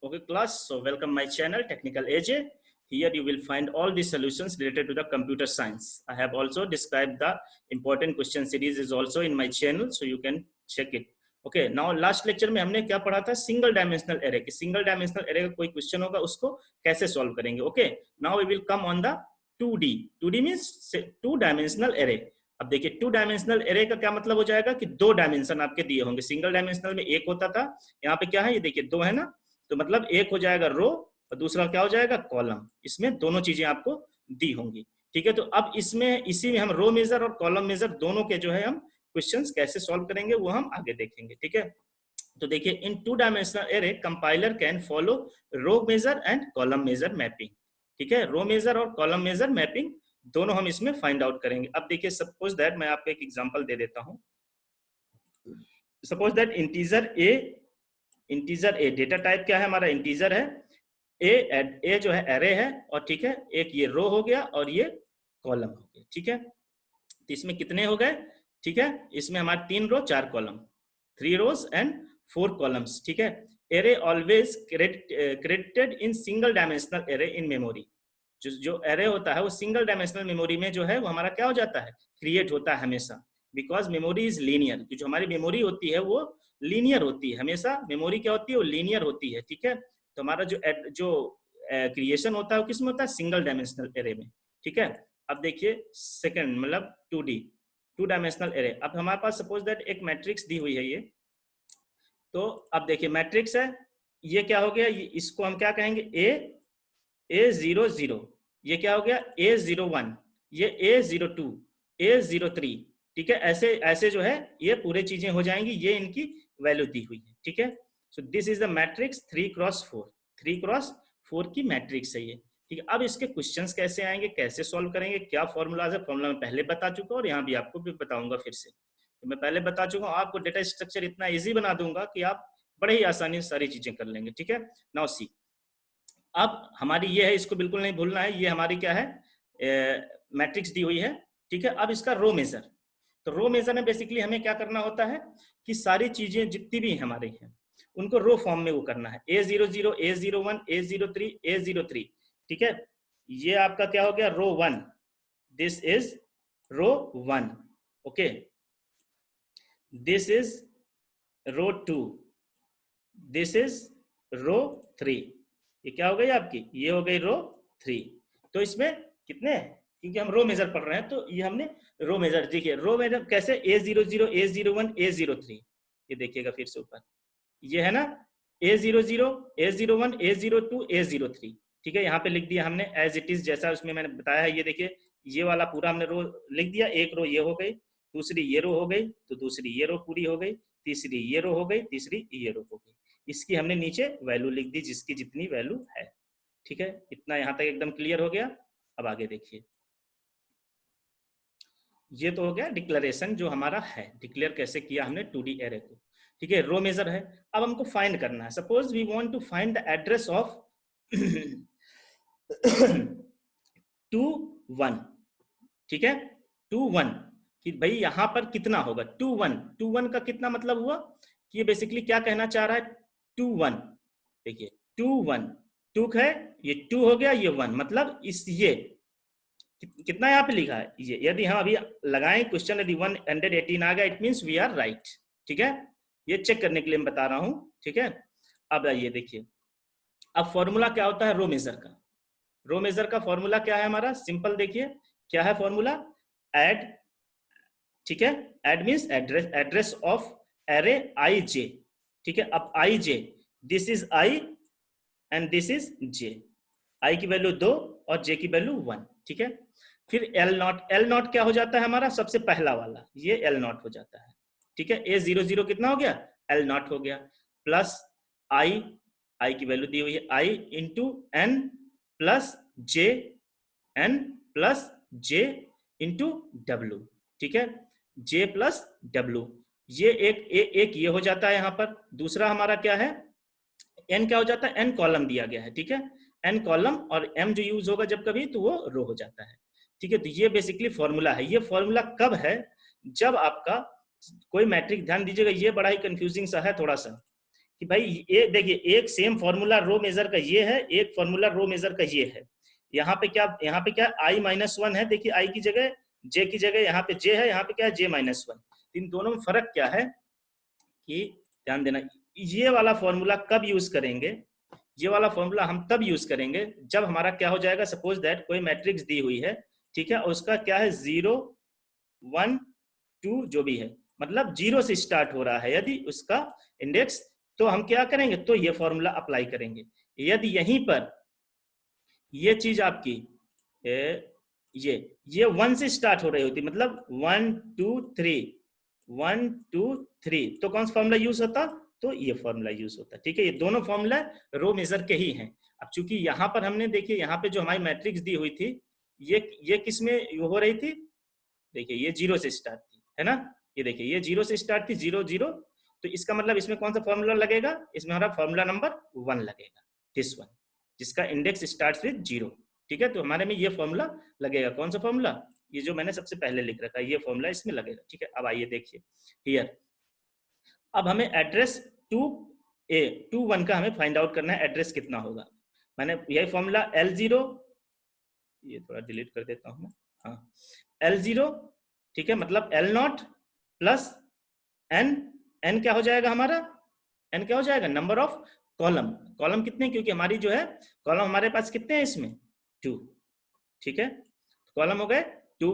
Okay class, so welcome my channel Technical AJ. Here you will find all the solutions related to the computer science. I have also described the important question series is also in my channel, so you can check it. Okay, now last lecture में हमने क्या पढ़ा था, single dimensional array कि single dimensional array का कोई question होगा उसको कैसे सॉल्व करेंगे. Okay, now we will come on the 2D. 2D means two dimensional array. अब देखिए टू डायमेंशनल एरे का क्या मतलब हो जाएगा कि दो डायमेंशन आपके दिए होंगे. सिंगल डायमेंशनल में एक होता था, यहाँ पे क्या है, ये देखिए दो है ना, तो मतलब एक हो जाएगा रो और दूसरा क्या हो जाएगा कॉलम. इसमें दोनों चीजें आपको दी होंगी. ठीक है, तो अब इसमें इसी में हम रो मेजर और कॉलम मेजर दोनों के जो है हम क्वेश्चंस कैसे सॉल्व करेंगे वो हम आगे देखेंगे. ठीक है, तो देखिए in two dimensional array compiler can follow row major and column major mapping. ठीक है, रो मेजर और कॉलम मेजर मैपिंग दोनों हम इसमें फाइंड आउट करेंगे. अब देखिए सपोज दैट मैं आपको एक एग्जांपल दे देता हूं. Suppose that integer a data type क्या है हमारा, इंटीजर है. ए जो है एरे है, और ठीक है एक ये रो हो गया और ये कॉलम हो गया. ठीक है, तो इसमें कितने हो गए, ठीक है, इसमें हमारे 3 रो 4 कॉलम, 3 रोज एंड 4 कॉलम्स. ठीक है, array always credited in single dimensional array in memory. जो एरे होता है वो सिंगल डायमेंशनल मेमोरी में जो है वो हमारा क्या हो जाता है, क्रिएट होता है हमेशा. बिकॉज मेमोरी इज लीनियर, जो हमारी मेमोरी होती है वो लीनियर होती है. हमेशा मेमोरी क्या होती है, वो लीनियर होती है. ठीक है, तो हमारा जो क्रिएशन होता है वो किसमें होता है, सिंगल डायमेंशनल एरे में. ठीक है, अब देखिए सेकंड मतलब 2D टू डायमेंशनल एरे. अब हमारे पास सपोज दैट एक मैट्रिक्स दी हुई है ये. तो अब देखिए मैट्रिक्स है, ये क्या हो गया, इसको हम क्या कहेंगे, A00, ये क्या हो गया A01, ये A02, A03. ठीक है, ऐसे ऐसे जो है ये पूरे चीजें हो जाएंगी, ये इनकी वैल्यू दी हुई है. ठीक है, so this is the matrix 3x4, 3x4 की मैट्रिक्स है ये. ठीक है, अब इसके क्वेश्चंस कैसे आएंगे, कैसे सॉल्व करेंगे, क्या फॉर्मूलाज है, फॉर्मूला मैं पहले बता चुका हूं और यहाँ भी आपको भी बताऊंगा फिर से. तो मैं पहले बता चुका हूँ, आपको डेटा स्ट्रक्चर इतना इजी बना दूंगा कि आप बड़े ही आसानी से सारी चीजें कर लेंगे. ठीक है, नाउ सी, अब हमारी ये है, इसको बिल्कुल नहीं भूलना है, ये हमारी क्या है, मैट्रिक्स दी हुई है. ठीक है, अब इसका रो मेजर. तो रो मेजर में बेसिकली हमें क्या करना होता है कि सारी चीजें जितनी भी हमारी हैं उनको रो फॉर्म में वो करना है. A00, A01, A03, A03. ठीक है, ये आपका क्या हो गया, row 1, this is row 1. Okay, this is row 2, this is row 3. ये क्या हो गई आपकी, ये हो गई रो 3. तो इसमें कितने, क्योंकि हम रो मेजर पढ़ रहे हैं तो ये हमने रो मेजर. देखिए रो मेजर कैसे, A00, A01, A03. ये देखिएगा फिर से ऊपर, ये है ना A00, A01, A02, A03. ठीक है, यहाँ पे लिख दिया हमने एज इट इज, जैसा उसमें मैंने बताया है. ये देखिए ये वाला पूरा हमने रो लिख दिया. एक रो ये हो गई, दूसरी ये रो हो गई, तो दूसरी ये रो पूरी हो गई, तीसरी ये रो हो गई, तीसरी ये रो हो गई. इसकी हमने नीचे वैल्यू लिख दी जिसकी जितनी वैल्यू है. ठीक है, इतना यहाँ तक एकदम क्लियर हो गया. अब आगे देखिए, ये तो हो गया डिक्लेरेशन जो हमारा है, डिक्लेयर कैसे किया हमने 2D एरे को. ठीक है, रो मेजर है. अब हमको फाइंड करना है, suppose we want to find the address of 21. ठीक है, 21 कि भाई यहाँ पर कितना होगा, 21 का कितना मतलब हुआ कि ये बेसिकली क्या कहना चाह रहा है, 21. देखिए 21 2 है, ये 2 हो गया, ये 1, मतलब इस ये कितना यहाँ पे लिखा है ये, यदि हम अभी लगाएं क्वेश्चन, यदि 118 आ गया it means we are right. ठीक है, ये चेक करने के लिए मैं बता रहा हूं. ठीक है, अब ये देखिए, अब फॉर्मूला क्या होता है रो मेजर का. रो मेजर का फॉर्मूला क्या है हमारा, सिंपल. देखिए क्या है फॉर्मूला, ऐड. ठीक है, add means address of array IJ. ठीक है, अब IJ, this is I and this is J. I की वैल्यू 2 और J की वैल्यू 1. ठीक है, फिर L0 क्या हो जाता है हमारा, सबसे पहला वाला ये L0 हो जाता है. ठीक है, A00 कितना हो गया, L0 हो गया, प्लस I की वैल्यू दी हुई है I into N plus J, N plus J into W. ठीक है, J प्लस W, ये एक ये हो जाता है यहाँ पर. दूसरा हमारा क्या है, N क्या हो जाता है, N कॉलम दिया गया है. ठीक है, N कॉलम, और M जो यूज होगा जब कभी तो वो रो हो जाता है. ठीक है, तो ये बेसिकली फॉर्मूला है. ये फॉर्मूला कब है, जब आपका कोई मैट्रिक, ध्यान दीजिएगा ये बड़ा ही कंफ्यूजिंग सा है थोड़ा सा, कि भाई ये देखिए, एक सेम फॉर्मूला रो मेजर का ये है, एक फॉर्मूला रो मेजर का ये है। यहाँ पे क्या i-1 है, देखिए i की जगह j की जगह यहाँ पे j है, यहाँ पे क्या है j-1। इन दोनों में फर्क क्या है कि ध्यान देना, ये वाला फॉर्मूला कब यूज करेंगे, ये वाला फॉर्मूला हम तब यूज करेंगे जब हमारा क्या हो जाएगा, सपोज दैट कोई मैट्रिक्स दी हुई है, ठीक है, और उसका क्या है 0 1 2 जो भी है, मतलब 0 से स्टार्ट हो रहा है यदि उसका इंडेक्स, तो हम क्या करेंगे, तो ये फॉर्मूला अप्लाई करेंगे। यदि यहीं पर ये चीज आपकी ये 1 से स्टार्ट हो रही होती, मतलब 1 2 3 1 2 3, तो कौन सा फॉर्मूला यूज होता, तो ये फॉर्मूला यूज होता है। ठीक है, ये दोनों फॉर्मूला रो मेजर के ही हैं। अब चूंकि यहाँ पर हमने देखिए, यहाँ पे जो हमारी मैट्रिक्स दी हुई थी, ये किस में हो रही थी, देखिए ये 0 से स्टार्ट थी, है ना, ये देखिए ये 0 से स्टार्ट थी, 0 0, तो इसका मतलब इसमें कौन सा फॉर्मूला लगेगा, इसमें हमारा फॉर्मूला नंबर 1 लगेगा, दिस वन, जिसका इंडेक्स स्टार्ट्स विद 0। ठीक है, तो हमारे में ये फॉर्मूला लगेगा, कौन सा फॉर्मूला, ये जो मैंने सबसे पहले लिख रखा है, ये फॉर्मूला इसमें लगेगा। ठीक है, अब आइए देखिए हियर, अब हमें एड्रेस 2 1 का हमें फाइंड आउट करना है, एड्रेस कितना होगा। मैंने यही फॉर्मूला L0, ये थोड़ा डिलीट कर देता हूँ मैं, हाँ, L0, ठीक है, मतलब L0 प्लस n क्या हो जाएगा हमारा, n क्या हो जाएगा, नंबर ऑफ कॉलम, कॉलम कितने, क्योंकि हमारी जो है कॉलम हमारे पास कितने हैं इसमें 2। ठीक है, कॉलम हो गए 2,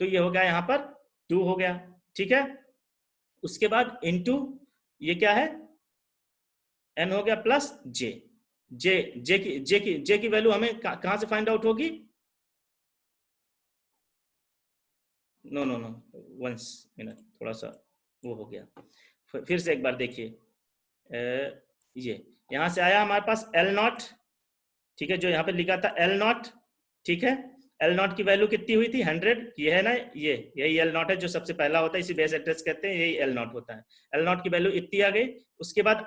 तो ये हो गया यहाँ पर 2 हो गया। ठीक है, उसके बाद इनटू ये क्या है, n हो गया प्लस जे की वैल्यू हमें कहां से फाइंड आउट होगी, no no no, once minute, थोड़ा सा वो हो गया, फिर से एक बार देखिए, ये यहां से आया हमारे पास L0, ठीक है, जो यहाँ पे लिखा था L0, ठीक है, L0 की वैल्यू कितनी हुई थी 100, ये है ना, यही L0 है जो सबसे पहला होता है, इसी बेस एड्रेस कहते हैं, यही L0 होता है। L0 की वैल्यू इतनी आ गई, उसके बाद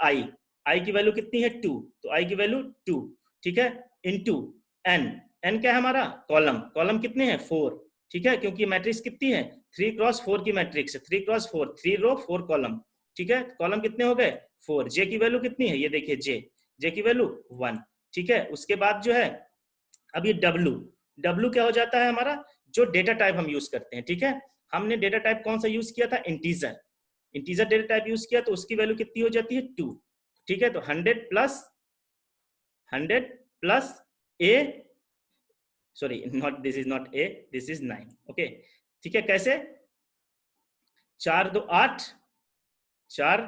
I की वैल्यू कितनी है 2, तो I की वैल्यू 2, ठीक है, इनटू n क्या है हमारा, कॉलम कितने हैं 4, ठीक है, क्योंकि मैट्रिक्स कितनी है 3x4 की मैट्रिक्स है, 3x4, 3 रो 4 कॉलम, ठीक है, कॉलम कितने हो गए 4, जे की वैल्यू कितनी है, ये देखिए जे की वैल्यू 1, ठीक है, उसके बाद जो है अब ये W क्या हो जाता है हमारा, जो डेटा टाइप हम यूज करते हैं। ठीक है, हमने डेटा टाइप कौन सा यूज किया था, इंटीजर डेटा टाइप यूज किया, तो उसकी वैल्यू कितनी हो जाती है 2। ठीक है, तो 100 plus a, sorry not, this is not a, this is 9। Okay, ठीक है, कैसे 4 2 8, 4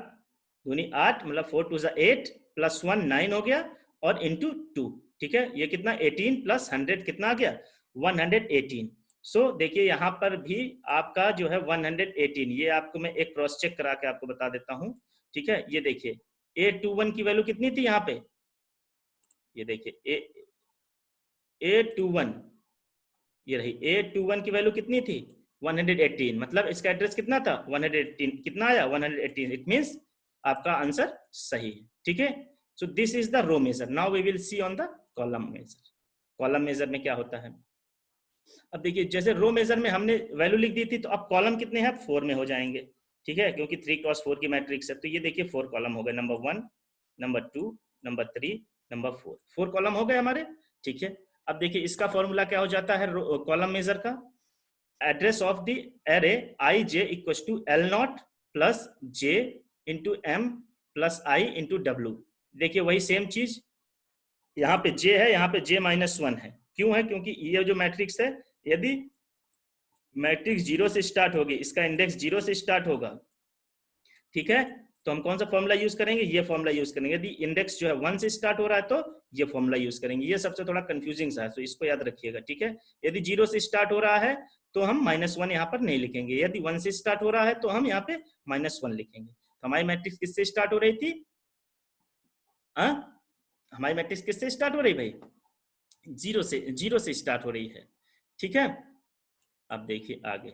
दूनी 8, मतलब 4 2 8 प्लस 1 9 हो गया, और इंटू 2। ठीक है, ये कितना 18 प्लस 100 कितना आ गया 118। सो देखिए यहाँ पर भी आपका जो है 118, ये आपको मैं एक क्रॉस चेक करा के आपको बता देता हूँ। ठीक है, ये देखिए A21 की वैल्यू कितनी थी यहाँ पे, ये देखिए A21, ये रही A21 की वैल्यू कितनी थी 118, मतलब इसका एड्रेस कितना था 118, कितना आया 118, इट मींस आपका आंसर सही है। ठीक है, so this is the row major. Now we will see on the column major. Column major में क्या होता है, अब देखिए जैसे रो मेजर में हमने वैल्यू लिख दी थी, तो अब कॉलम कितने हैं 4 में हो जाएंगे। ठीक है, क्योंकि 3x4 की मैट्रिक्स है, तो ये देखिए 4 कॉलम हो गए, number 1, number 2, number 3, number 4 column हो गए हमारे। ठीक है, अब देखिए इसका फॉर्मूला क्या हो जाता है कॉलम मेजर का, address of the array I J equal to L0 plus j into m plus i into w। देखिए वही सेम चीज, यहाँ पे j है, यहाँ पे j-1 है, क्यों है, क्योंकि ये जो मैट्रिक्स है, यदि मैट्रिक्स 0 से स्टार्ट होगी, इसका इंडेक्स 0 से स्टार्ट होगा, ठीक है, तो हम कौन सा फॉर्मूला यूज करेंगे, ये फॉर्मूला यूज करेंगे। यदि इंडेक्स जो है 1 से स्टार्ट हो रहा है, तो ये फॉर्मूला यूज करेंगे। ये सबसे थोड़ा कंफ्यूजिंग सा है, तो इसको याद रखिएगा। ठीक है, यदि 0 से स्टार्ट हो रहा है तो हम -1 यहाँ पर नहीं लिखेंगे, यदि 1 से स्टार्ट हो रहा है तो हम यहाँ पे -1 लिखेंगे। तो हमारी मैट्रिक्स किससे स्टार्ट हो रही थी, हमारी मैट्रिक्स किससे स्टार्ट हो रही भाई, 0 से स्टार्ट हो रही है। ठीक है, अब देखिए आगे,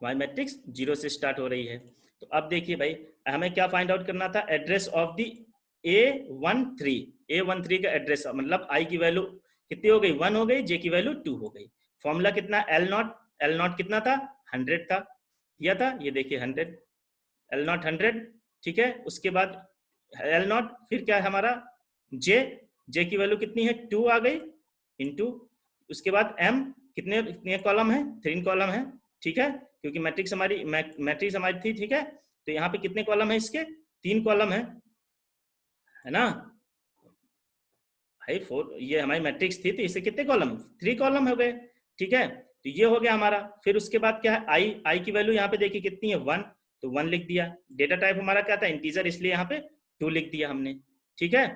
हमारी मैट्रिक्स 0 से स्टार्ट हो रही है, तो अब देखिए भाई हमें क्या फाइंड आउट करना था, एड्रेस ऑफ द A13 का एड्रेस, मतलब i की वैल्यू कितनी हो गई 1 हो गई, j की वैल्यू 2 हो गई। फॉर्मूला कितना L0 कितना था 100 था, किया था, ये देखिए 100, L0 100, ठीक है। उसके बाद L0 फिर क्या है हमारा जे की वैल्यू कितनी है 2 आ गई इंटू, उसके बाद M कितने कितने कॉलम है 3 कॉलम है, ठीक है, क्योंकि मैट्रिक्स हमारी थी, ठीक है। तो यहाँ पे कितने कॉलम है इसके 3 कॉलम है ना भाई। 4 ये हमारी मैट्रिक्स थी तो इससे कितने कॉलम 3 कॉलम हो गए, ठीक है। तो ये हो गया हमारा। फिर उसके बाद क्या है आई की वैल्यू यहाँ पे देखिए कितनी है 1, तो 1 लिख दिया। डेटा टाइप हमारा क्या था इंटीजर, इसलिए यहाँ पे 2 लिख दिया हमने, ठीक है।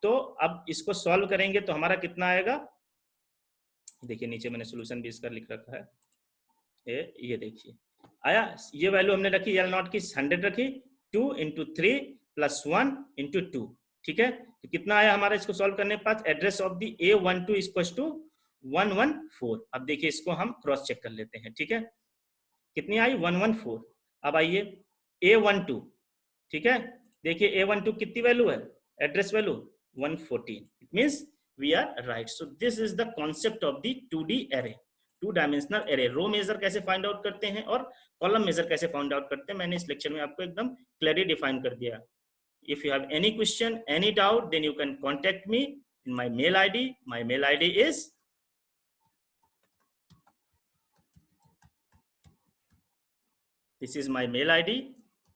तो अब इसको सॉल्व करेंगे तो हमारा कितना आएगा, देखिए नीचे मैंने सोल्यूशन भी इसका लिख रखा है, ये देखिए आया। ये वैल्यू हमने रखी L0 की 100 रखी, 2 इंटू 3 प्लस 1 इंटू 2, ठीक है। तो कितना आया हमारा इसको सॉल्व करने के बाद, address of the A12 equal to 114। अब देखिए इसको हम क्रॉस चेक कर लेते हैं, ठीक है। कितनी आई 114। अब आइए A12, ठीक है। देखिए A12 कितनी वैल्यू है, address value 114, it means we are right. So this is the concept of the 2D array, 2 dimensional array. Row major कैसे फाइंड आउट करते हैं और कॉलम मेजर कैसे फाइंड आउट करते हैं, मैंने इस लेक्चर में आपको एकदम क्लियरली डिफाइन कर दिया। If you have any question any doubt then you can contact me in my mail ID. My mail ID is, this is my mail id,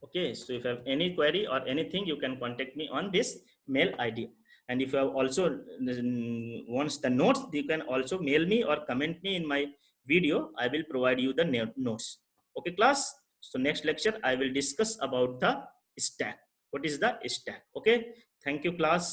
okay. So if you have any query or anything you can contact me on this mail id. And if you have also wants the notes, you can also mail me or comment me in my video. I will provide you the notes, okay class. So next lecture I will discuss about the stack. What is the stack? Okay, thank you class.